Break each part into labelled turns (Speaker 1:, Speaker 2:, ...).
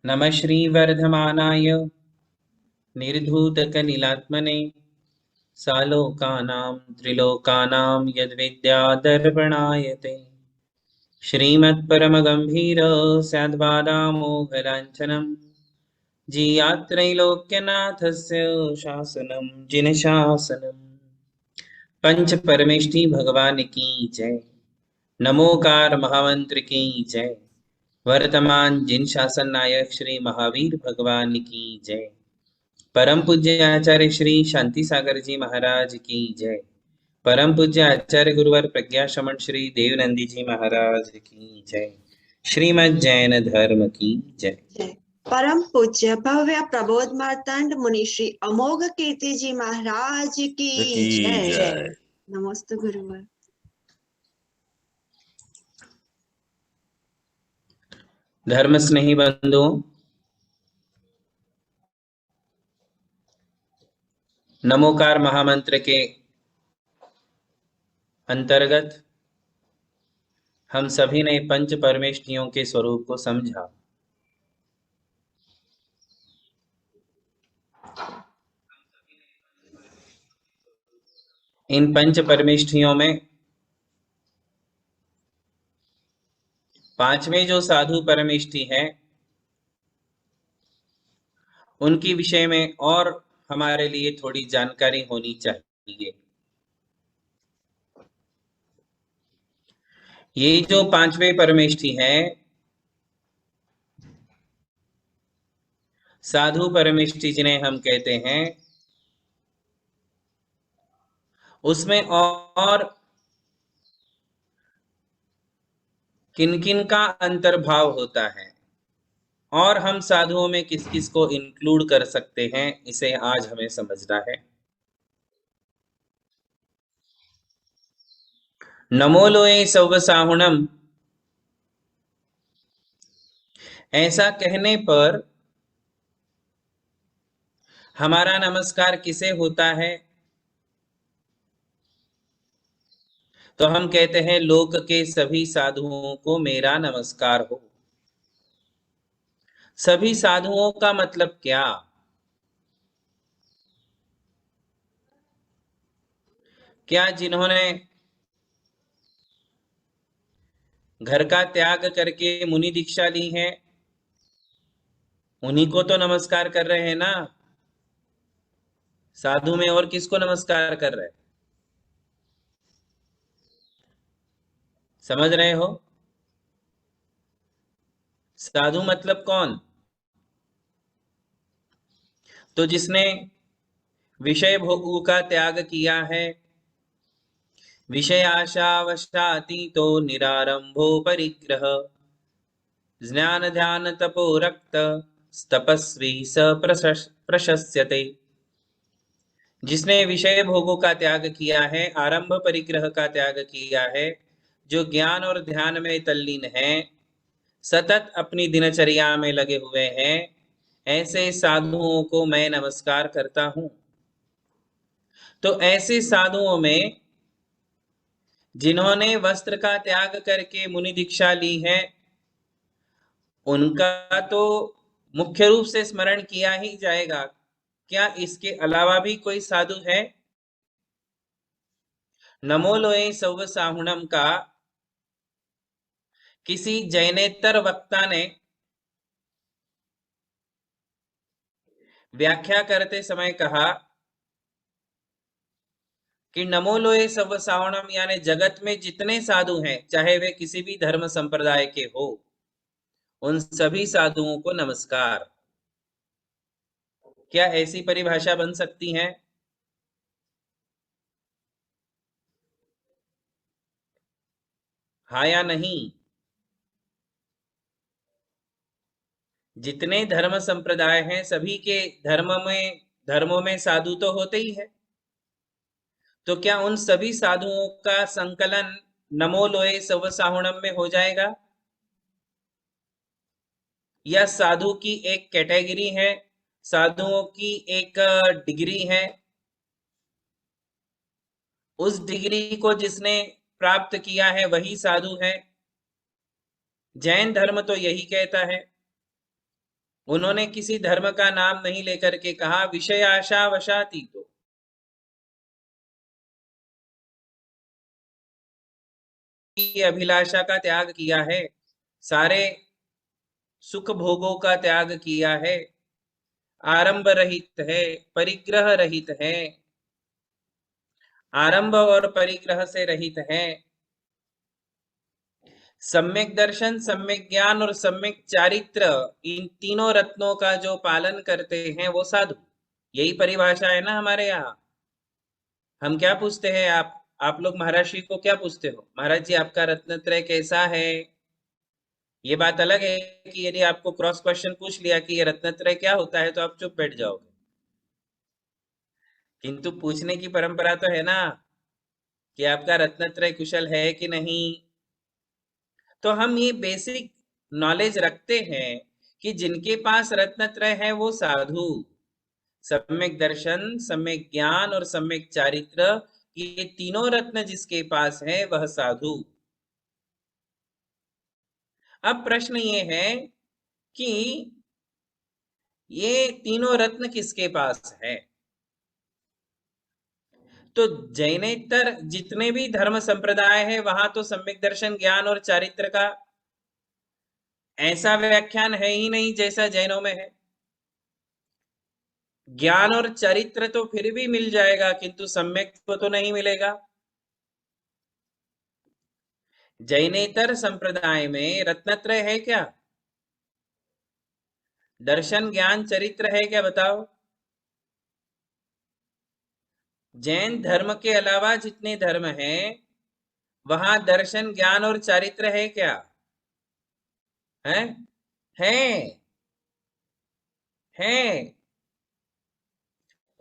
Speaker 1: नमः श्रीवर्धमानाय निर्धूतकलिलात्मने सालोकानां त्रिलोकानां यद्विद्यादर्पणायते श्रीमत्परमगम्भीर स्याद्वादामोघलाञ्छनं जीयात्रैलोक्यनाथस्य शासनं जिनशासनम्। पंच परमेष्ठी भगवान की जय। नमोकार महामंत्र की जय। वर्तमान जिन शासन नायक श्री महावीर भगवान की जय। परम पूज्य आचार्य श्री शांति सागर जी महाराज की जय। परम पूज्य आचार्य गुरुवर प्रज्ञा शमन श्री देवनंदी जी महाराज की जय। श्रीमद् जैन धर्म की जय।
Speaker 2: परम पूज्य भव्य प्रबोध मार्तांड मुनि श्री अमोघ कीर्ति जी महाराज की जय। नमस्ते गुरुवर।
Speaker 1: धर्म स्नेही बंधुओं, नमोकार महामंत्र के अंतर्गत हम सभी ने पंच परमेष्ठियों के स्वरूप को समझा। इन पंच परमेष्ठियों में पांचवें जो साधु परमेष्ठि है उनकी विषय में और हमारे लिए थोड़ी जानकारी होनी चाहिए। ये जो पांचवें परमेष्ठि है साधु परमेष्ठि जिन्हें हम कहते हैं, उसमें और किन किन का अंतर्भाव होता है और हम साधुओं में किस किस को इंक्लूड कर सकते हैं, इसे आज हमें समझना है। नमो लोए सव साहुणम, ऐसा कहने पर हमारा नमस्कार किसे होता है? तो हम कहते हैं लोक के सभी साधुओं को मेरा नमस्कार हो। सभी साधुओं का मतलब क्या? क्या जिन्होंने घर का त्याग करके मुनि दीक्षा ली है उन्हीं को तो नमस्कार कर रहे हैं ना? साधु में और किसको नमस्कार कर रहे हैं? समझ रहे हो? साधु मतलब कौन? तो जिसने विषय भोगों का त्याग किया है, विषय आशावशातीतो निरारंभो परिग्रह, ज्ञान ध्यान तपो रक्त तपस्वी स प्रशस्यते। जिसने विषय भोगों का त्याग किया है, आरंभ परिग्रह का त्याग किया है, जो ज्ञान और ध्यान में तल्लीन है, सतत अपनी दिनचर्या में लगे हुए हैं, ऐसे साधुओं को मैं नमस्कार करता हूं। तो ऐसे साधुओं में जिन्होंने वस्त्र का त्याग करके मुनि दीक्षा ली है उनका तो मुख्य रूप से स्मरण किया ही जाएगा। क्या इसके अलावा भी कोई साधु है? नमो लोए सव साहुणम का किसी जैनेतर वक्ता ने व्याख्या करते समय कहा कि नमो लोए सव साहुणम यानी जगत में जितने साधु हैं, चाहे वे किसी भी धर्म संप्रदाय के हो, उन सभी साधुओं को नमस्कार। क्या ऐसी परिभाषा बन सकती है? हाँ या नहीं? जितने धर्म संप्रदाय हैं सभी के धर्मों में साधु तो होते ही है। तो क्या उन सभी साधुओं का संकलन नमो लोए सव साहुणम में हो जाएगा? या साधु की एक कैटेगरी है, साधुओं की एक डिग्री है, उस डिग्री को जिसने प्राप्त किया है वही साधु है? जैन धर्म तो यही कहता है। उन्होंने किसी धर्म का नाम नहीं लेकर के कहा विषय आशा वशातीतो, की अभिलाषा का त्याग किया है, सारे सुख भोगों का त्याग किया है, आरंभ रहित है, परिग्रह रहित है, आरंभ और परिग्रह से रहित है, सम्यक दर्शन, सम्यक ज्ञान और सम्यक चारित्र, इन तीनों रत्नों का जो पालन करते हैं वो साधु। यही परिभाषा है ना हमारे यहाँ। हम क्या पूछते हैं, आप लोग महाराज जी को क्या पूछते हो, महाराज जी आपका रत्नत्रय कैसा है? ये बात अलग है कि यदि आपको क्रॉस क्वेश्चन पूछ लिया कि ये रत्नत्रय क्या होता है तो आप चुप बैठ जाओगे, किंतु पूछने की परंपरा तो है ना कि आपका रत्नत्रय कुशल है कि नहीं। तो हम ये बेसिक नॉलेज रखते हैं कि जिनके पास रत्नत्रय है वो साधु, सम्यक दर्शन, सम्यक ज्ञान और सम्यक चारित्र, ये तीनों रत्न जिसके पास है वह साधु। अब प्रश्न ये है कि ये तीनों रत्न किसके पास है? तो जैनेतर जितने भी धर्म संप्रदाय है वहां तो सम्यक दर्शन, ज्ञान और चारित्र का ऐसा व्याख्यान है ही नहीं जैसा जैनों में है। ज्ञान और चरित्र तो फिर भी मिल जाएगा किंतु सम्यक तो नहीं मिलेगा। जैनेतर संप्रदाय में रत्नत्रय है क्या? दर्शन, ज्ञान, चरित्र है क्या? बताओ। जैन धर्म के अलावा जितने धर्म हैं वहां दर्शन, ज्ञान और चारित्र है क्या? है? है, है।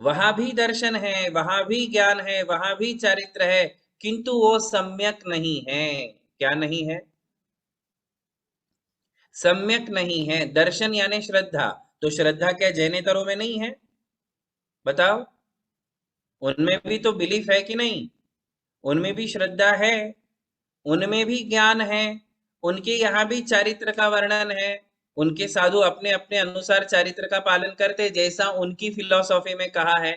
Speaker 1: वहां भी दर्शन है, वहां भी ज्ञान है, वहां भी चारित्र है, किंतु वो सम्यक नहीं है। क्या नहीं है? सम्यक नहीं है। दर्शन यानी श्रद्धा, तो श्रद्धा क्या जैनेतरों में नहीं है? बताओ। उनमें भी तो बिलीफ है कि नहीं? उनमें भी श्रद्धा है, उनमें भी ज्ञान है, उनके यहाँ भी चारित्र का वर्णन है। उनके साधु अपने अपने अनुसार चारित्र का पालन करते जैसा उनकी फिलॉसफी में कहा है।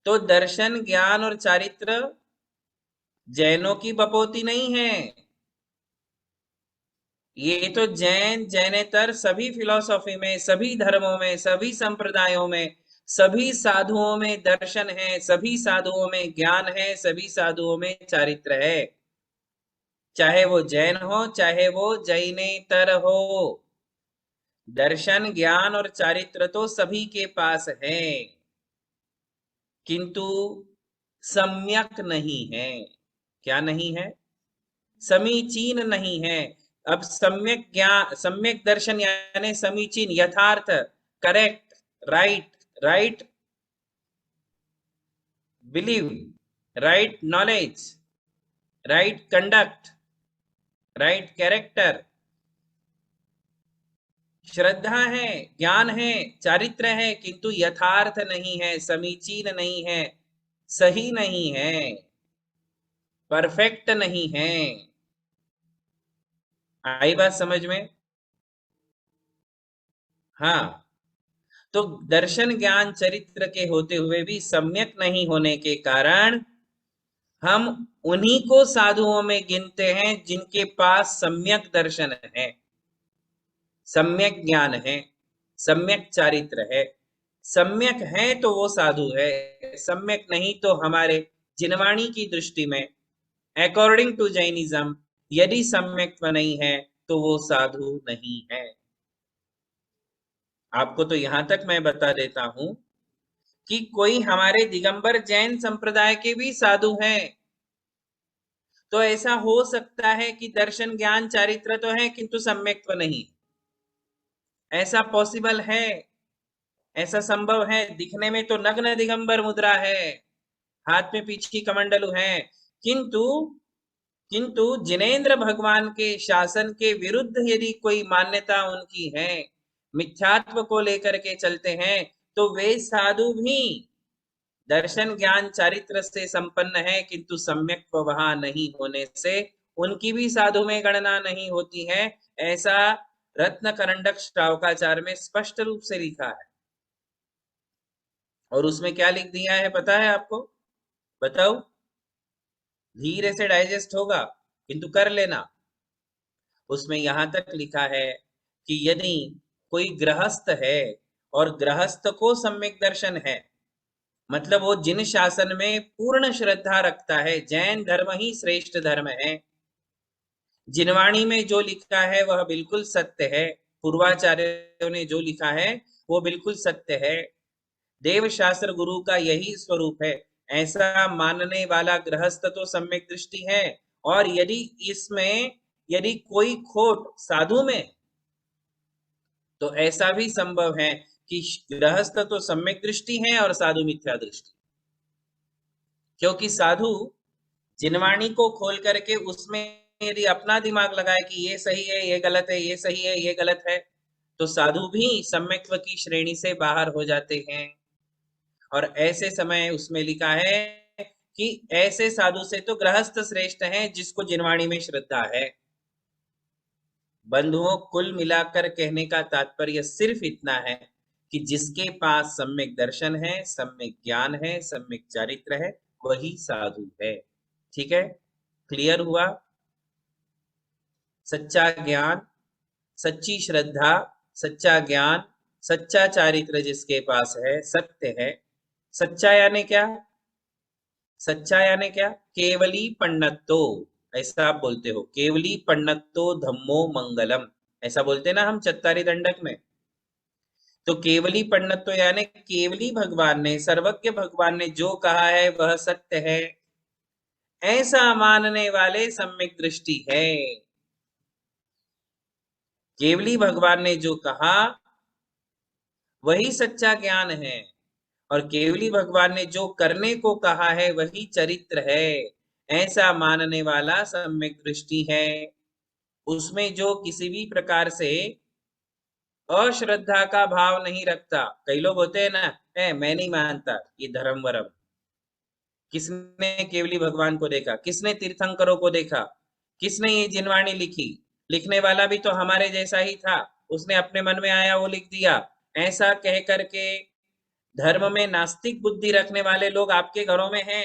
Speaker 1: तो दर्शन, ज्ञान और चारित्र जैनों की बपोती नहीं है। ये तो जैनेतर सभी फिलॉसफी में, सभी धर्मों में, सभी संप्रदायों में, सभी साधुओं में दर्शन है, सभी साधुओं में ज्ञान है, सभी साधुओं में चारित्र है। चाहे वो जैन हो, चाहे वो जैनेतर हो, दर्शन, ज्ञान और चारित्र तो सभी के पास है, किंतु सम्यक नहीं है। क्या नहीं है? समीचीन नहीं है। अब सम्यक ज्ञान, सम्यक दर्शन यानी समीचीन, यथार्थ, correct, right, right believe, right knowledge, right conduct, right character, श्रद्धा है, ज्ञान है, चारित्र है, किंतु यथार्थ नहीं है, समीचीन नहीं है, सही नहीं है, परफेक्ट नहीं है। आई बात समझ में? हाँ। तो दर्शन, ज्ञान, चरित्र के होते हुए भी सम्यक नहीं होने के कारण हम उन्हीं को साधुओं में गिनते हैं जिनके पास सम्यक दर्शन है, सम्यक ज्ञान है, सम्यक चारित्र है। सम्यक है तो वो साधु है, सम्यक नहीं तो हमारे जिनवाणी की दृष्टि में, अकॉर्डिंग टू जैनिज्म, यदि सम्यक्त्व नहीं है तो वो साधु नहीं है। आपको तो यहां तक मैं बता देता हूं कि कोई हमारे दिगंबर जैन संप्रदाय के भी साधु हैं, तो ऐसा हो सकता है कि दर्शन, ज्ञान, चारित्र तो है किंतु सम्यक्त्व नहीं। ऐसा पॉसिबल है, ऐसा संभव है। दिखने में तो नग्न दिगंबर मुद्रा है, हाथ में पीछे कमंडलू है, किंतु किंतु जिनेंद्र भगवान के शासन के विरुद्ध यदि कोई मान्यता उनकी है, मिथ्यात्व को लेकर के चलते हैं, तो वे साधु भी दर्शन, ज्ञान, चारित्र से संपन्न है, किंतु सम्यक्त्व वहां नहीं होने से उनकी भी साधु में गणना नहीं होती है। ऐसा रत्न करंडक श्रावकाचार में स्पष्ट रूप से लिखा है। और उसमें क्या लिख दिया है पता है आपको? बताओ, धीरे से डाइजेस्ट होगा किंतु कर लेना। उसमें यहां तक लिखा है कि यदि कोई गृहस्थ है और गृहस्थ को सम्यक दर्शन है, मतलब वो जिन शासन में पूर्ण श्रद्धा रखता है, जैन धर्म ही श्रेष्ठ धर्म है, जिनवाणी में जो लिखा है वह बिल्कुल सत्य है, पूर्वाचार्यों ने जो लिखा है वो बिल्कुल सत्य है, देव शास्त्र गुरु का यही स्वरूप है, ऐसा मानने वाला गृहस्थ तो सम्यक दृष्टि है। और यदि इसमें यदि कोई खोट साधु में, तो ऐसा भी संभव है कि गृहस्थ तो सम्यक दृष्टि है और साधु मिथ्या दृष्टि, क्योंकि साधु जिनवाणी को खोल करके उसमें यदि अपना दिमाग लगाए कि ये सही है, ये गलत है, ये सही है, ये गलत है, तो साधु भी सम्यक्त्व की श्रेणी से बाहर हो जाते हैं। और ऐसे समय उसमें लिखा है कि ऐसे साधु से तो गृहस्थ श्रेष्ठ है जिसको जिनवाणी में श्रद्धा है। बंधुओं, कुल मिलाकर कहने का तात्पर्य सिर्फ इतना है कि जिसके पास सम्यक दर्शन है, सम्यक ज्ञान है, सम्यक चारित्र है, वही साधु है। ठीक है, क्लियर हुआ? सच्चा ज्ञान, सच्ची श्रद्धा, सच्चा ज्ञान, सच्चा चारित्र जिसके पास है, सत्य है। सच्चा यानी क्या? सच्चा यानी क्या? केवली पण्णत्तो, ऐसा आप बोलते हो, केवली पण्णत्तो धम्मो मंगलम, ऐसा बोलते ना हम चत्तारी दंडक में। तो केवली पण्णत्तो यानी केवली भगवान ने, सर्वज्ञ भगवान ने जो कहा है वह सत्य है, ऐसा मानने वाले सम्यक दृष्टि है। केवली भगवान ने जो कहा वही सच्चा ज्ञान है, और केवली भगवान ने जो करने को कहा है वही चरित्र है, ऐसा मानने वाला सम्यक दृष्टि है। उसमें जो किसी भी प्रकार से अश्रद्धा का भाव नहीं रखता। कई लोग होते हैं ना, मैं नहीं मानता ये धर्म वरम। किसने केवली भगवान को देखा? किसने तीर्थंकरों को देखा? किसने ये जिनवाणी लिखी? लिखने वाला भी तो हमारे जैसा ही था, उसने अपने मन में आया वो लिख दिया। ऐसा कह करके धर्म में नास्तिक बुद्धि रखने वाले लोग आपके घरों में हैं,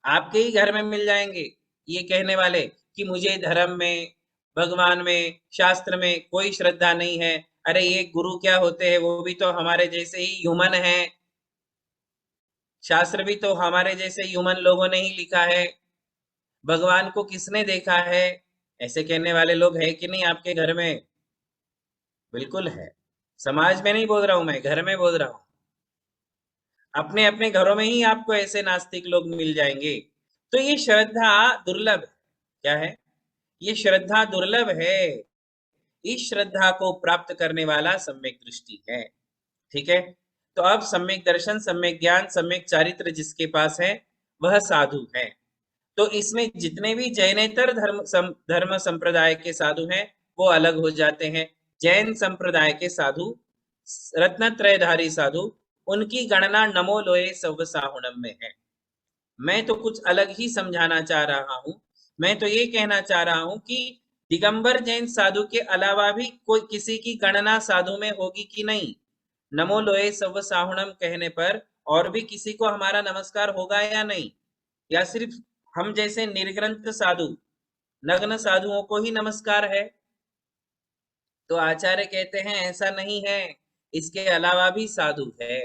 Speaker 1: आपके ही घर में मिल जाएंगे ये कहने वाले कि मुझे धर्म में, भगवान में, शास्त्र में कोई श्रद्धा नहीं है। अरे ये गुरु क्या होते हैं, वो भी तो हमारे जैसे ही ह्यूमन है, शास्त्र भी तो हमारे जैसे ह्यूमन लोगों ने ही लिखा है, भगवान को किसने देखा है? ऐसे कहने वाले लोग हैं कि नहीं आपके घर में? बिल्कुल है। समाज में नहीं बोल रहा हूं मैं, घर में बोल रहा हूं। अपने अपने घरों में ही आपको ऐसे नास्तिक लोग मिल जाएंगे। तो ये श्रद्धा दुर्लभ है। क्या है? ये श्रद्धा दुर्लभ है। इस श्रद्धा को प्राप्त करने वाला सम्यक दृष्टि है। ठीक है, तो अब सम्यक दर्शन, सम्यक ज्ञान, सम्यक चारित्र जिसके पास है वह साधु है। तो इसमें जितने भी जैनेतर धर्म संप्रदाय के साधु हैं वो अलग हो जाते हैं। जैन संप्रदाय के साधु, रत्नत्रयधारी साधु, उनकी गणना नमो लोए सव साहुणम में है। मैं तो कुछ अलग ही समझाना चाह रहा हूं। मैं तो ये कहना चाह रहा हूं कि दिगंबर जैन साधु के अलावा भी कोई किसी की गणना साधु में होगी कि नहीं? नमो लोए सव साहुणम कहने पर और भी किसी को हमारा नमस्कार होगा या नहीं? या सिर्फ हम जैसे निर्ग्रंथ साधु, नग्न साधुओं को ही नमस्कार है? तो आचार्य कहते हैं ऐसा नहीं है, इसके अलावा भी साधु है।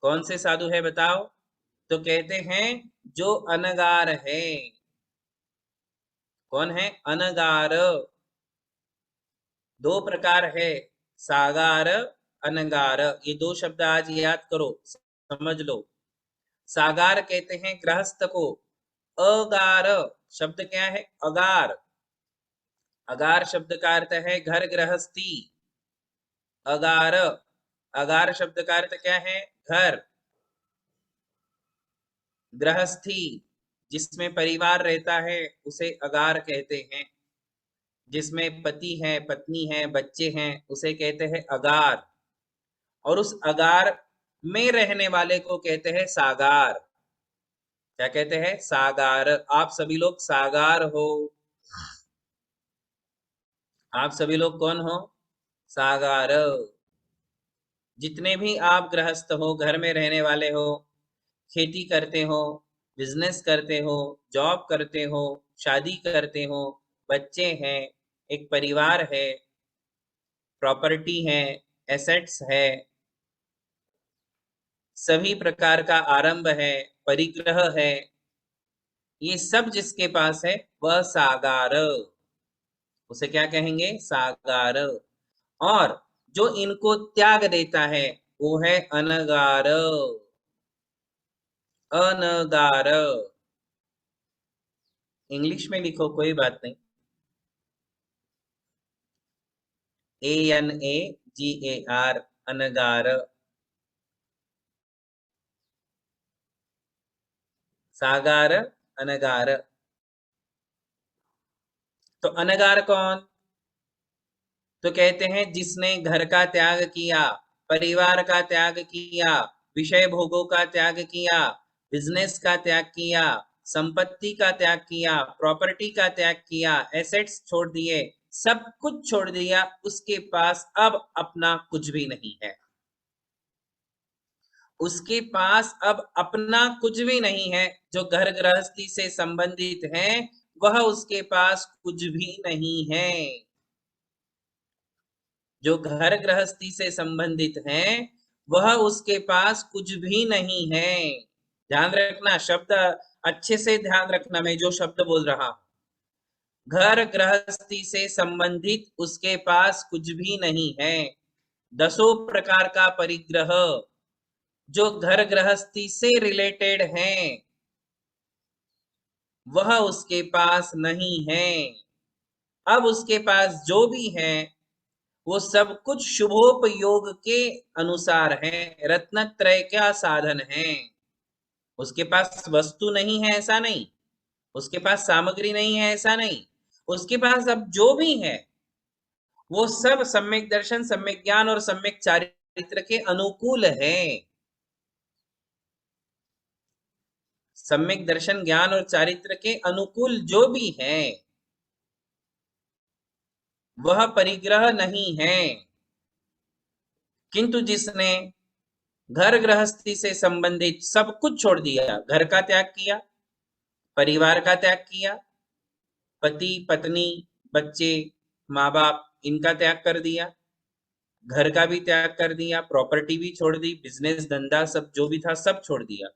Speaker 1: कौन से साधु है बताओ? तो कहते हैं जो अनगार है। कौन है? अनगार। दो प्रकार है, सागार, अनगार। ये दो शब्द आज याद करो, समझ लो। सागार कहते हैं गृहस्थ को। अगार शब्द क्या है? अगार। अगार शब्द का अर्थ है घर गृहस्थी। अगार, अगार शब्द का अर्थ क्या है? घर गृहस्थी, जिसमें परिवार रहता है उसे अगार कहते हैं। जिसमें पति है, पत्नी है, बच्चे हैं, उसे कहते हैं अगार। और उस अगार में रहने वाले को कहते हैं सागार। क्या कहते हैं? सागार। आप सभी लोग सागार हो। आप सभी लोग कौन हो? सागार। जितने भी आप गृहस्थ हो, घर में रहने वाले हो, खेती करते हो, बिजनेस करते हो, जॉब करते हो, शादी करते हो, बच्चे हैं, एक परिवार है, प्रॉपर्टी है, एसेट्स है, सभी प्रकार का आरंभ है, परिग्रह है, ये सब जिसके पास है वह सागार। उसे क्या कहेंगे? सागार। और जो इनको त्याग देता है वो है अनगार। अनगार। इंग्लिश में लिखो, कोई बात नहीं। ANAGAR, अनगार। सागार, अनगार। तो अनगार कौन? तो कहते हैं जिसने घर का त्याग किया, परिवार का त्याग किया, विषय भोगों का त्याग किया, बिजनेस का त्याग किया, संपत्ति का त्याग किया, प्रॉपर्टी का त्याग किया, एसेट्स छोड़ दिए, सब कुछ छोड़ दिया, उसके पास अब अपना कुछ भी नहीं है। उसके पास अब अपना कुछ भी नहीं है। जो घर गृहस्थी से संबंधित है वह उसके पास कुछ भी नहीं है। जो घर गृहस्थी से संबंधित है वह उसके पास कुछ भी नहीं है। ध्यान रखना, शब्द अच्छे से ध्यान रखना, मैं जो शब्द बोल रहा हूं। घर गृहस्थी से संबंधित उसके पास कुछ भी नहीं है। दसों प्रकार का परिग्रह जो घर गृहस्थी से रिलेटेड हैं वह उसके पास नहीं है। अब उसके पास जो भी है वो सब कुछ शुभोपयोग के अनुसार है, रत्नत्रय का साधन है। उसके पास वस्तु नहीं है ऐसा नहीं, उसके पास सामग्री नहीं है ऐसा नहीं, उसके पास अब जो भी है वो सब सम्यक दर्शन, सम्यक ज्ञान और सम्यक चारित्र के अनुकूल है। सम्यक दर्शन, ज्ञान और चारित्र के अनुकूल जो भी है वह परिग्रह नहीं है। किंतु जिसने घर गृहस्थी से संबंधित सब कुछ छोड़ दिया, घर का त्याग किया, परिवार का त्याग किया, पति पत्नी बच्चे माँ बाप इनका त्याग कर दिया, घर का भी त्याग कर दिया, प्रॉपर्टी भी छोड़ दी, बिजनेस धंधा सब जो भी था सब छोड़ दिया।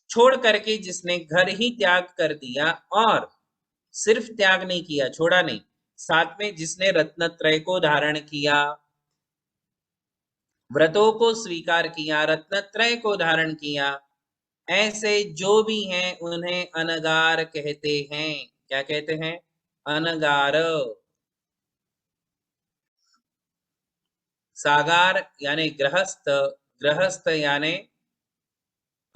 Speaker 1: छोड़ करके जिसने घर ही त्याग कर दिया, और सिर्फ त्याग नहीं किया, छोड़ा नहीं, साथ में जिसने रत्नत्रय को धारण किया, व्रतों को स्वीकार किया, रत्नत्रय को धारण किया, ऐसे जो भी हैं उन्हें अनगार कहते हैं। क्या कहते हैं? अनगार। सागार यानी गृहस्थ, गृहस्थ यानी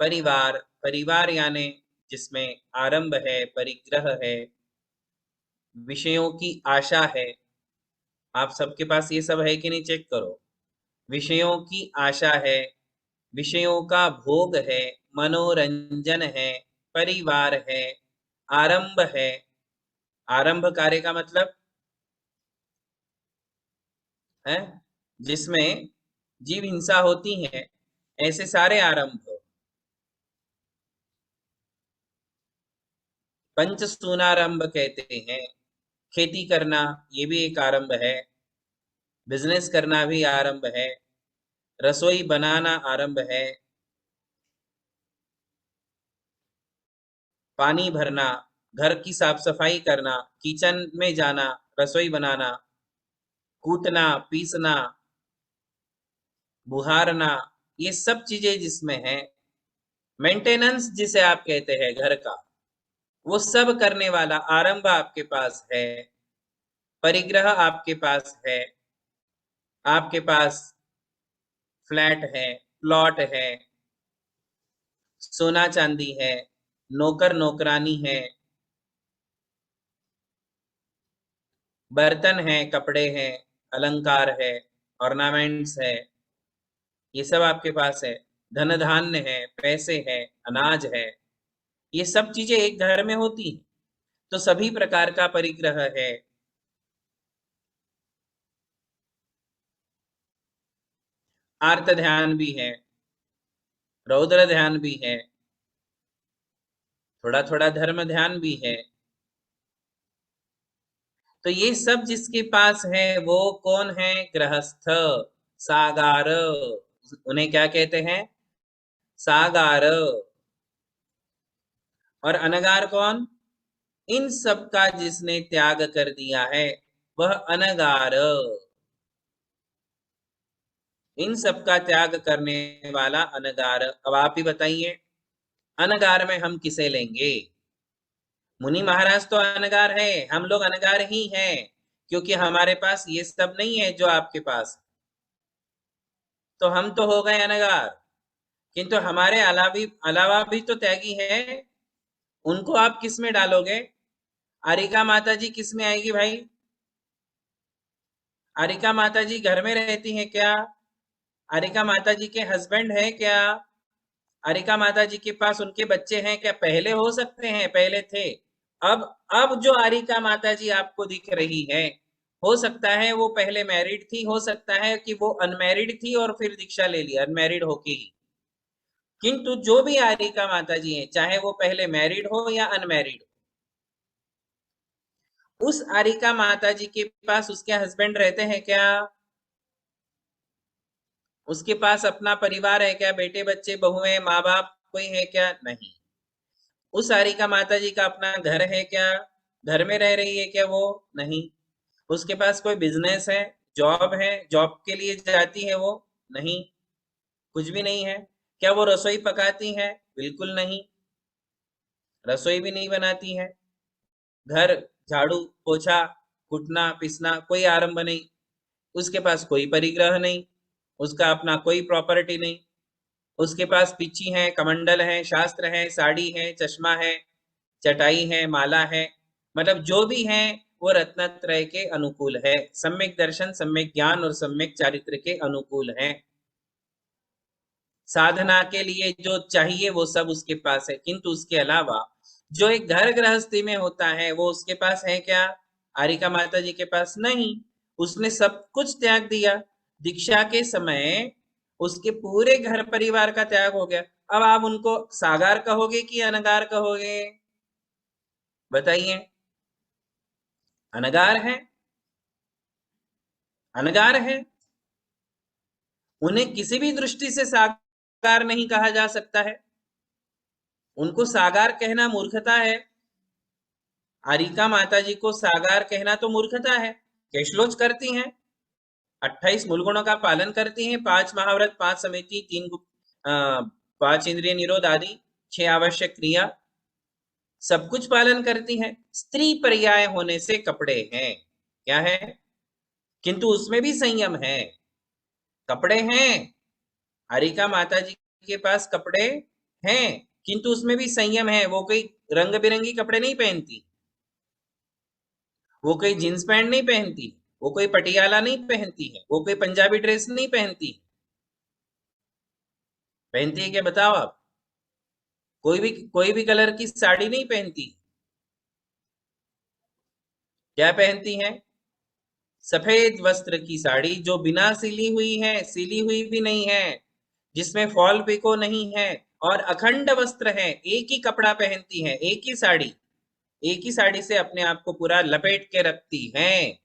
Speaker 1: परिवार, परिवार यानी जिसमें आरंभ है, परिग्रह है, विषयों की आशा है। आप सबके पास ये सब है कि नहीं? चेक करो। विषयों की आशा है, विषयों का भोग है, मनोरंजन है, परिवार है, आरंभ है। आरंभ कार्य का मतलब है जिसमें जीव हिंसा होती है, ऐसे सारे आरंभ। पंचसूनारंभ कहते हैं। खेती करना ये भी एक आरंभ है, बिजनेस करना भी आरंभ है, रसोई बनाना आरंभ है, पानी भरना, घर की साफ सफाई करना, किचन में जाना, रसोई बनाना, कूटना, पीसना, बुहारना, ये सब चीजें जिसमें है, मेंटेनेंस जिसे आप कहते हैं घर का, वो सब करने वाला आरंभ आपके पास है, परिग्रह आपके पास है। आपके पास फ्लैट है, प्लॉट है, सोना चांदी है, नौकर नौकरानी है, बर्तन है, कपड़े हैं, अलंकार है, ऑर्नामेंट्स है, ये सब आपके पास है। धन धान्य है, पैसे है, अनाज है, ये सब चीजें एक घर में होती हैं। तो सभी प्रकार का परिग्रह है। आर्त ध्यान भी है, रौद्र ध्यान भी है, थोड़ा थोड़ा धर्म ध्यान भी है। तो ये सब जिसके पास है वो कौन है? गृहस्थ, सागार। उन्हें क्या कहते हैं? सागार। और अनगार कौन? इन सब का जिसने त्याग कर दिया है वह अनगार। इन सब का त्याग करने वाला अनगार। अब आप ही बताइए, अनगार में हम किसे लेंगे? मुनि महाराज तो अनगार है, हम लोग अनगार ही हैं, क्योंकि हमारे पास ये सब नहीं है जो आपके पास है। तो हम तो हो गए अनगार, किंतु हमारे अलावा भी तो त्यागी है। उनको आप किस में डालोगे? आरिका माता जी किस में आएगी भाई? आरिका माता जी घर में रहती हैं क्या? आरिका माता जी के हस्बैंड है क्या? आरिका माता जी के पास उनके बच्चे हैं क्या? पहले हो सकते हैं, पहले थे। अब जो आरिका माता जी आपको दिख रही है, हो सकता है वो पहले मैरिड थी, हो सकता है कि वो अनमैरिड थी और फिर दीक्षा ले लिया अनमैरिड होके ही। किंतु जो भी आरिका माता जी हैं, चाहे वो पहले मैरिड हो या अनमैरिड, उस आरिका माता जी के पास उसके हस्बैंड रहते हैं क्या? उसके पास अपना परिवार है क्या? बेटे बच्चे बहुएं माँ बाप कोई है क्या? नहीं। उस आरिका माता जी का अपना घर है क्या? घर में रह रही है क्या वो? नहीं। उसके पास कोई बिजनेस है, जॉब है, जॉब के लिए जाती है वो? नहीं, कुछ भी नहीं है। क्या वो रसोई पकाती है? बिल्कुल नहीं, रसोई भी नहीं बनाती है। घर झाड़ू पोछा कुटना पिसना कोई आरंभ नहीं। उसके पास कोई परिग्रह नहीं, उसका अपना कोई प्रॉपर्टी नहीं। उसके पास पिच्ची है, कमंडल है, शास्त्र है, साड़ी है, चश्मा है, चटाई है, माला है, मतलब जो भी है वो रत्नत्रय के अनुकूल है, सम्यक दर्शन, सम्यक ज्ञान और सम्यक चारित्र के अनुकूल है। साधना के लिए जो चाहिए वो सब उसके पास है, किंतु उसके अलावा जो एक घर गृहस्थी में होता है वो उसके पास है क्या? आरिका माता जी के पास नहीं। उसने सब कुछ त्याग दिया दीक्षा के समय, उसके पूरे घर परिवार का त्याग हो गया। अब आप उनको सागार कहोगे कि अनगार कहोगे? बताइए। अनगार है, अनगार है। उन्हें किसी भी दृष्टि से साकार नहीं कहा जा सकता है। उनको साकार कहना मूर्खता है। आरिका माता जी को सागार कहना तो मूर्खता है। कैशलोच करती हैं, 28 मूल गुणों का पालन करती हैं, 5 महाव्रत, 5 समिति, 5 इंद्रिय निरोध आदि, 6 आवश्यक क्रिया, सब कुछ पालन करती हैं। स्त्री पर्याय होने से कपड़े हैं, क्या है? किंतु उसमें भी संयम है। कपड़े हैं, हरिका माता जी के पास कपड़े हैं, किंतु उसमें भी संयम है। वो कोई रंग बिरंगी कपड़े नहीं पहनती, वो कोई जींस पैंट नहीं पहनती, वो कोई पटियाला नहीं पहनती है, वो कोई पंजाबी ड्रेस नहीं पहनती। पहनती है क्या बताओ आप? कोई भी कलर की साड़ी नहीं पहनती। क्या पहनती है? सफेद वस्त्र की साड़ी, जो बिना सिली हुई है, सिली हुई भी नहीं है, जिसमें फॉल पिको नहीं है, और अखंड वस्त्र है। एक ही कपड़ा पहनती है, एक ही साड़ी, एक ही साड़ी से अपने आप को पूरा लपेट के रखती है।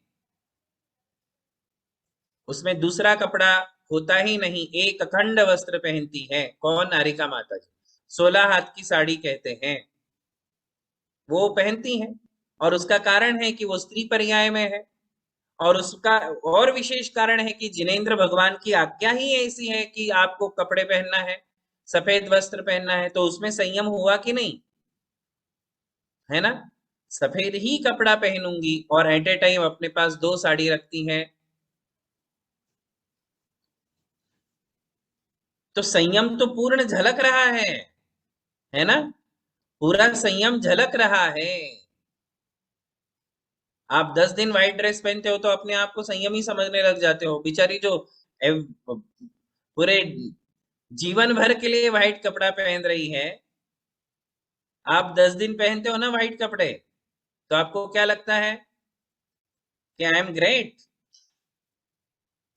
Speaker 1: उसमें दूसरा कपड़ा होता ही नहीं, एक अखंड वस्त्र पहनती है। कौन? नारिका माता जी। 16 हाथ की साड़ी कहते हैं, वो पहनती हैं। और उसका कारण है कि वो स्त्री पर्याय में है। और उसका और विशेष कारण है कि जिनेंद्र भगवान की आज्ञा ही ऐसी है कि आपको कपड़े पहनना है, सफेद वस्त्र पहनना है। तो उसमें संयम हुआ कि नहीं? है ना? सफेद ही कपड़ा पहनूंगी और एट ए टाइम अपने पास 2 साड़ी रखती हैं। तो संयम तो पूर्ण झलक रहा है ना? पूरा संयम झलक रहा है। आप 10 दिन व्हाइट ड्रेस पहनते हो तो अपने आप को संयमी समझने लग जाते हो। बेचारी जो पूरे जीवन भर के लिए व्हाइट कपड़ा पहन रही है, आप 10 दिन पहनते हो ना व्हाइट कपड़े, तो आपको क्या लगता है कि आई एम ग्रेट?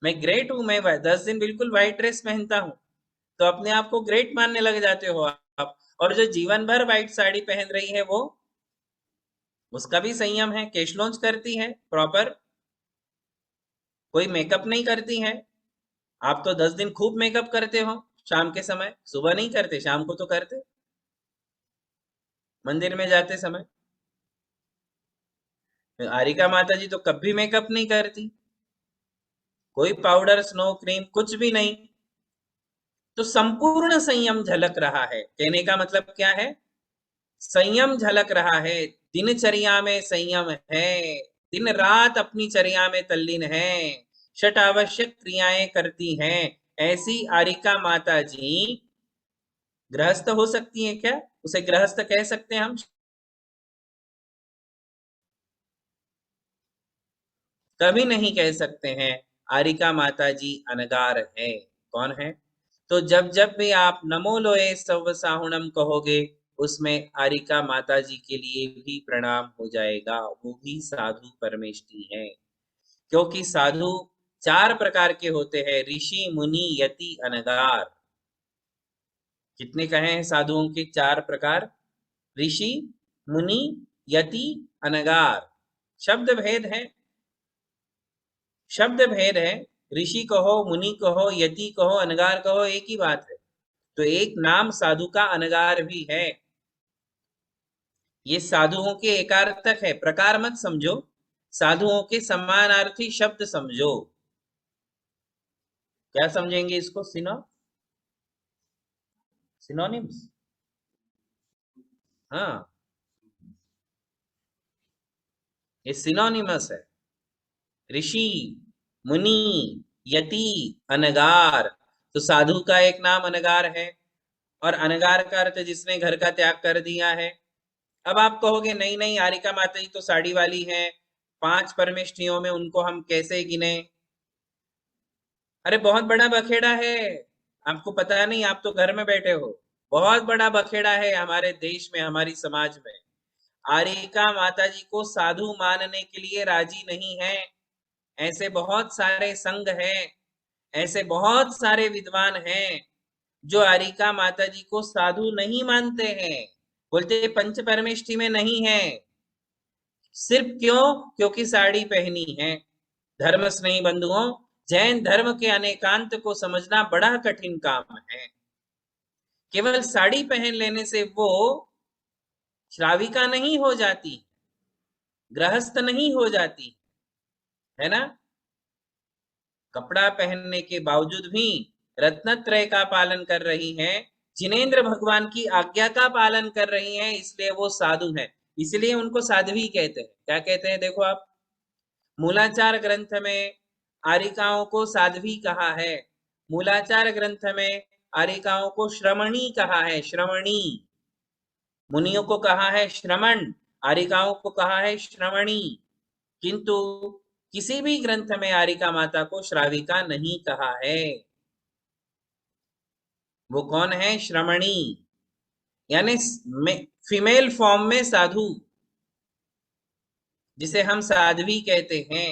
Speaker 1: मैं ग्रेट हूं, मैं 10 दिन बिल्कुल व्हाइट ड्रेस पहनता हूं, तो अपने आप को ग्रेट मानने लग जाते हो आप। और जो जीवन भर व्हाइट साड़ी पहन रही है वो, उसका भी संयम है, केश लॉन्च करती है प्रॉपर, कोई मेकअप नहीं करती है। आप तो 10 दिन खूब मेकअप करते हो, शाम के समय, सुबह नहीं करते, शाम को तो करते मंदिर में जाते समय। आरिका माता जी तो कभी मेकअप नहीं करती, कोई पाउडर, स्नो क्रीम, कुछ भी नहीं। तो संपूर्ण संयम झलक रहा है, कहने का मतलब क्या है, संयम झलक रहा है, दिनचर्या में संयम है, दिन रात अपनी चर्या में तल्लीन है, षट आवश्यक क्रियाएं करती हैं। ऐसी आरिका माता जी गृहस्थ हो सकती हैं क्या? उसे गृहस्थ कह सकते हैं हम? कभी नहीं कह सकते हैं। आरिका माता जी अनगार है। कौन है? तो जब जब भी आप नमो लोए सव साहुणम कहोगे, उसमें आरिका माता जी के लिए भी प्रणाम हो जाएगा, वो भी साधु परमेष्ठी है। क्योंकि साधु 4 प्रकार के होते हैं, ऋषि, मुनि, यति, अनगार। कितने कहे हैं साधुओं के 4 प्रकार? ऋषि, मुनि, यति, अनगार। शब्द भेद है, शब्द भेद है। ऋषि कहो, मुनि कहो, यति कहो, अनगार कहो, एक ही बात है। तो एक नाम साधु का अनगार भी है। ये साधुओं के एकार्थक है, प्रकार मत समझो, साधुओं के समानार्थी शब्द समझो। क्या समझेंगे इसको? सिनोनिम्स। हाँ, ये सिनोनिमस है। ऋषि, मुनि, यति, अनगार। तो साधु का एक नाम अनगार है, और अनगार का अर्थ जिसने घर का त्याग कर दिया है। अब आप कहोगे नहीं नहीं, आरिका माता जी तो साड़ी वाली हैं, 5 परमेष्ठियों में उनको हम कैसे गिने? अरे बहुत बड़ा बखेड़ा है, आपको पता नहीं, आप तो घर में बैठे हो। बहुत बड़ा बखेड़ा है हमारे देश में, हमारी समाज में। आरिका माता जी को साधु मानने के लिए राजी नहीं है। ऐसे बहुत सारे संघ हैं, ऐसे बहुत सारे विद्वान हैं जो आरिका माता जी को साधु नहीं मानते हैं, बोलते पंच परमेष्ठि में नहीं है। सिर्फ क्यों? क्योंकि साड़ी पहनी है। धर्म स्नेही बंधुओं, जैन धर्म के अनेकांत को समझना बड़ा कठिन काम है। केवल साड़ी पहन लेने से वो श्राविका नहीं हो जाती, गृहस्थ नहीं हो जाती, है ना? कपड़ा पहनने के बावजूद भी रत्नत्रय का पालन कर रही हैं, जिनेन्द्र भगवान की आज्ञा का पालन कर रही हैं, इसलिए वो साधु हैं। इसलिए उनको साध्वी कहते हैं। क्या कहते हैं देखो आप, मूलाचार ग्रंथ में आरिकाओं को साध्वी कहा है, मूलाचार ग्रंथ में आरिकाओं को श्रमणी कहा है, श्रमणी। मुनियों को कहा है श्रमण, आरिकाओं को कहा है श्रमणी। किंतु किसी भी ग्रंथ में आरिका माता को श्राविका नहीं कहा है। वो कौन है? श्रमणी, यानी फीमेल फॉर्म में साधु, जिसे हम साध्वी कहते हैं।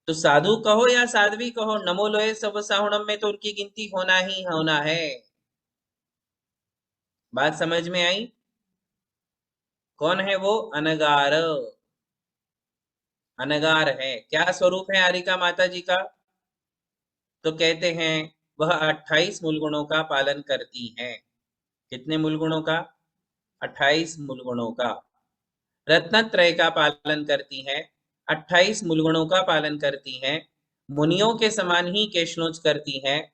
Speaker 1: तो साधु कहो या साध्वी कहो, नमो लोए सब साहुणम में तो उनकी गिनती होना ही होना है। बात समझ में आई? कौन है वो? अनगार। अनगार है। क्या स्वरूप है आरिका माता जी का? तो कहते हैं वह 28 मूल गुणों का पालन करती हैं। कितने मूल गुणों का? 28 मूल गुणों का। रत्नत्रय का पालन करती हैं, 28 मूल गुणों का पालन करती हैं, मुनियों के समान ही केशनोच करती हैं,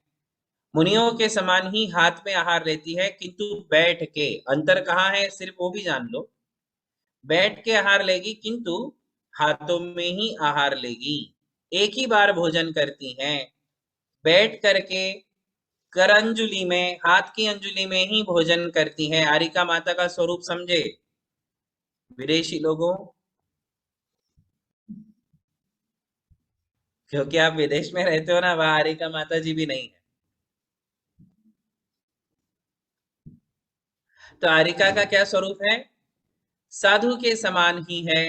Speaker 1: मुनियों के समान ही हाथ में आहार लेती है, किंतु बैठ के। अंतर कहाँ है सिर्फ वो भी जान लो। बैठ के आहार लेगी, किंतु हाथों में ही आहार लेगी। एक ही बार भोजन करती हैं, बैठ करके कर अंजुलि में, हाथ की अंजुलि में ही भोजन करती हैं। आरिका माता का स्वरूप समझे विदेशी लोगों, क्योंकि आप विदेश में रहते हो ना, वहां आरिका माता जी भी नहीं है। तो आरिका का क्या स्वरूप है? साधु के समान ही है।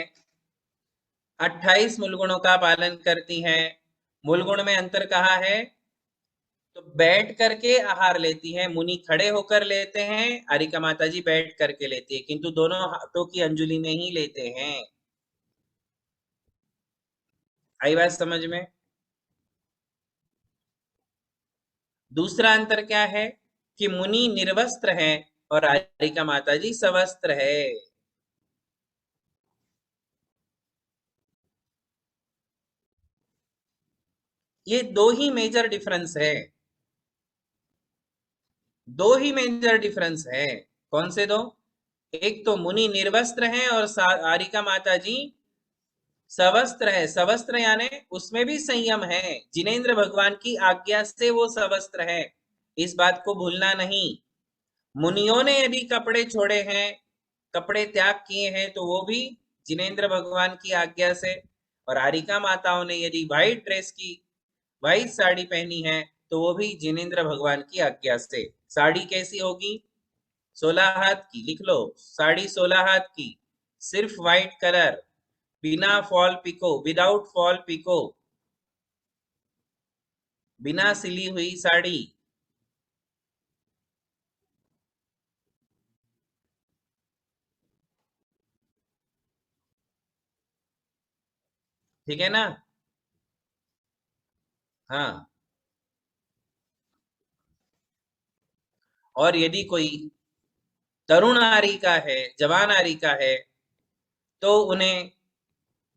Speaker 1: 28 मूल गुणों का पालन करती हैं, मूल गुण में अंतर कहा है? तो बैठ करके आहार लेती हैं, मुनि खड़े होकर लेते हैं, आरिका माता जी बैठ करके लेती है, किंतु दोनों हाथों की अंजुलि में ही लेते हैं। आई बात समझ में? दूसरा अंतर क्या है कि मुनि निर्वस्त्र है और आरिका माता जी सवस्त्र है। ये दो ही मेजर डिफरेंस है, दो ही मेजर डिफरेंस है। कौन से दो? एक तो मुनि निर्वस्त्र हैं और आरिका माता जी सवस्त्र है। सवस्त्र यानी उसमें भी संयम है, जिनेंद्र भगवान की आज्ञा से वो सवस्त्र है, इस बात को भूलना नहीं। मुनियों ने यदि कपड़े छोड़े हैं, कपड़े त्याग किए हैं, तो वो भी जिनेंद्र भगवान की आज्ञा से। और आरिका माताओं ने यदि व्हाइट ड्रेस की, व्हाइट साड़ी पहनी है, तो वो भी जिनेंद्र भगवान की आज्ञा से। साड़ी कैसी होगी? 16 हाथ की। लिख लो, साड़ी 16 हाथ की, सिर्फ व्हाइट कलर, बिना fall pico, without fall pico, बिना सिली हुई साड़ी। ठीक है ना? हाँ। और यदि कोई तरुण आरी का है, जवान आरी का है, तो उन्हें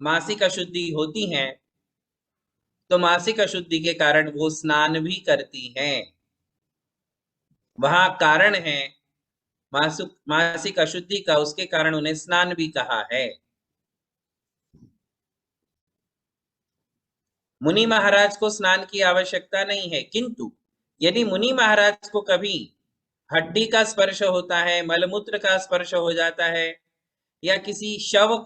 Speaker 1: मासिक अशुद्धि होती है, तो मासिक अशुद्धि के कारण वो स्नान भी करती हैं। वहां कारण है मासिक अशुद्धि का, उसके कारण उन्हें स्नान भी कहा है। मुनि महाराज को स्नान की आवश्यकता नहीं है, किंतु यदि मुनि महाराज को कभी हड्डी का स्पर्श होता है, मलमूत्र का स्पर्श हो जाता है, या किसी शव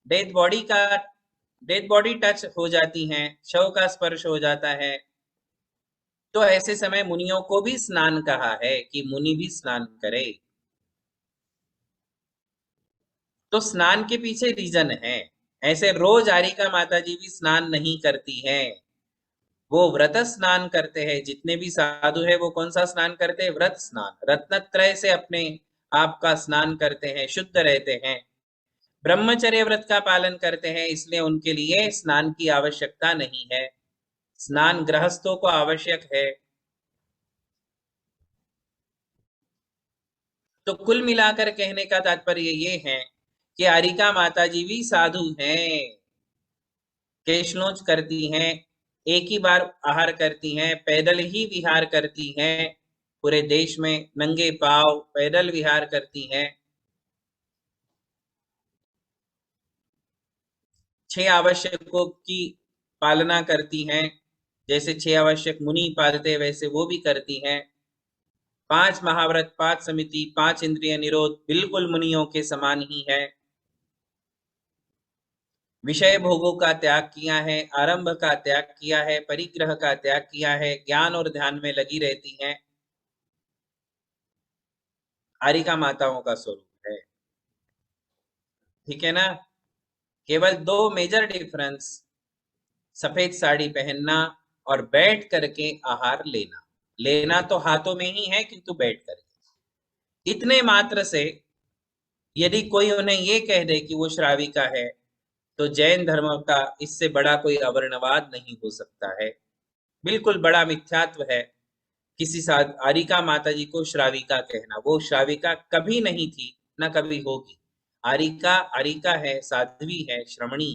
Speaker 1: डेड बॉडी टच हो जाती हैं, शव का स्पर्श हो जाता है, तो ऐसे समय मुनियों को भी स्नान कहा है कि मुनि भी स्नान करे। तो स्नान के पीछे रीजन है। ऐसे रोज आरिका माता जी भी स्नान नहीं करती हैं, वो व्रत स्नान करते हैं। जितने भी साधु है वो कौन सा स्नान करते हैं? व्रत स्नान, रत्नत्रय से अपने आप का स्नान करते हैं, शुद्ध रहते हैं, ब्रह्मचर्य व्रत का पालन करते हैं, इसलिए उनके लिए स्नान की आवश्यकता नहीं है। स्नान गृहस्थों को आवश्यक है। तो कुल मिलाकर कहने का तात्पर्य ये है कि आरिका माता जी भी साधु हैं, केशलोच करती हैं, एक ही बार आहार करती हैं, पैदल ही विहार करती हैं, पूरे देश में नंगे पांव पैदल विहार करती हैं। 6 आवश्यकों की पालना करती हैं, जैसे 6 आवश्यक मुनि पालते वैसे वो भी करती हैं। 5 महाव्रत, 5 समिति, 5 इंद्रिय निरोध बिल्कुल मुनियों के समान ही है। विषय भोगों का त्याग किया है, आरंभ का त्याग किया है, परिग्रह का त्याग किया है, ज्ञान और ध्यान में लगी रहती हैं। आरिका माताओं का स्वरूप है। ठीक है ना? केवल 2 मेजर डिफरेंस, सफेद साड़ी पहनना और बैठ करके आहार लेना। लेना तो हाथों में ही है, किंतु बैठ करके। इतने मात्र से यदि कोई उन्हें ये कह दे कि वो श्राविका है, तो जैन धर्म का इससे बड़ा कोई अवर्णवाद नहीं हो सकता है। बिल्कुल बड़ा मिथ्यात्व है किसी आरिका माता जी को श्राविका कहना। वो श्राविका कभी नहीं थी, ना कभी होगी। आरिका आरिका है, साध्वी है, श्रमणी,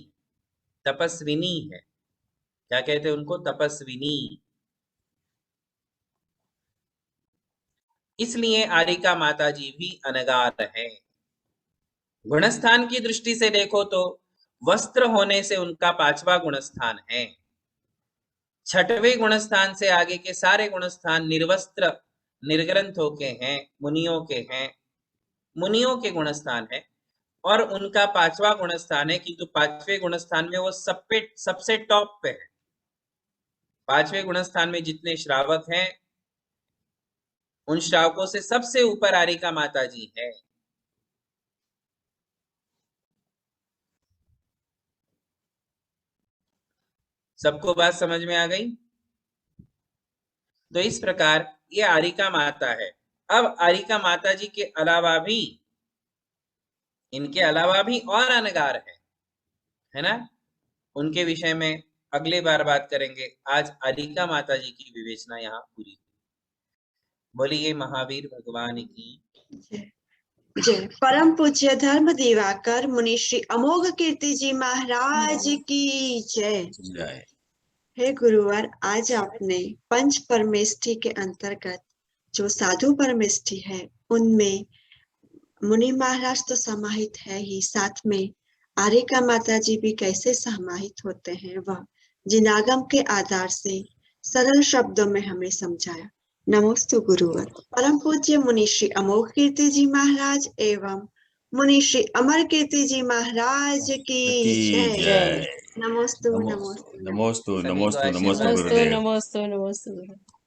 Speaker 1: तपस्विनी है। क्या कहते हैं उनको? तपस्विनी। इसलिए आरिका माता जी भी अनगार है। गुणस्थान की दृष्टि से देखो तो वस्त्र होने से उनका 5वां गुणस्थान है। 6वें गुणस्थान से आगे के सारे गुणस्थान निर्वस्त्र निर्ग्रंथों के हैं, मुनियों के हैं, मुनियों के गुणस्थान है। और उनका 5वां गुणस्थान है, किंतु 5वें गुणस्थान में वो सबसे टॉप पे है। 5वें गुणस्थान में जितने श्रावक हैं, उन श्रावकों से सबसे ऊपर आरिका माता जी है। सबको बात समझ में आ गई? तो इस प्रकार ये आरिका माता है। अब आरिका माता जी के अलावा भी, इनके अलावा भी और अनगार है ना? उनके विषय में अगली बार बात करेंगे। आज आरिका माता जी की विवेचना यहाँ पूरी। बोलिए महावीर भगवान की
Speaker 2: जय। जय। परम पूज्य धर्म दिवाकर मुनि श्री अमोघ कीर्ति जी महाराज की जय।
Speaker 3: जय।
Speaker 2: हे गुरुवर, आज आपने पंच परमेष्ठि के अंतर्गत जो साधु परमेष्ठि है उनमें मुनि महाराज तो समाहित है ही, साथ में आरिका माता जी भी कैसे समाहित होते हैं वह जिनागम के आधार से सरल शब्दों में हमें समझाया। नमोस्तु गुरुवर। परम पूज्य मुनि श्री अमोघ कीर्ति जी महाराज एवं मुनि श्री अमर कीर्ति जी महाराज की जय। नमोस्तु नमोस्तु
Speaker 3: नमोस्तु
Speaker 1: सभी को
Speaker 3: नमोस्तु
Speaker 1: आशीर्वाद
Speaker 3: नमोस्तु
Speaker 1: दें।
Speaker 3: गुरुदेव।
Speaker 4: नमोस्तु नमोस्तु नमोस्तु।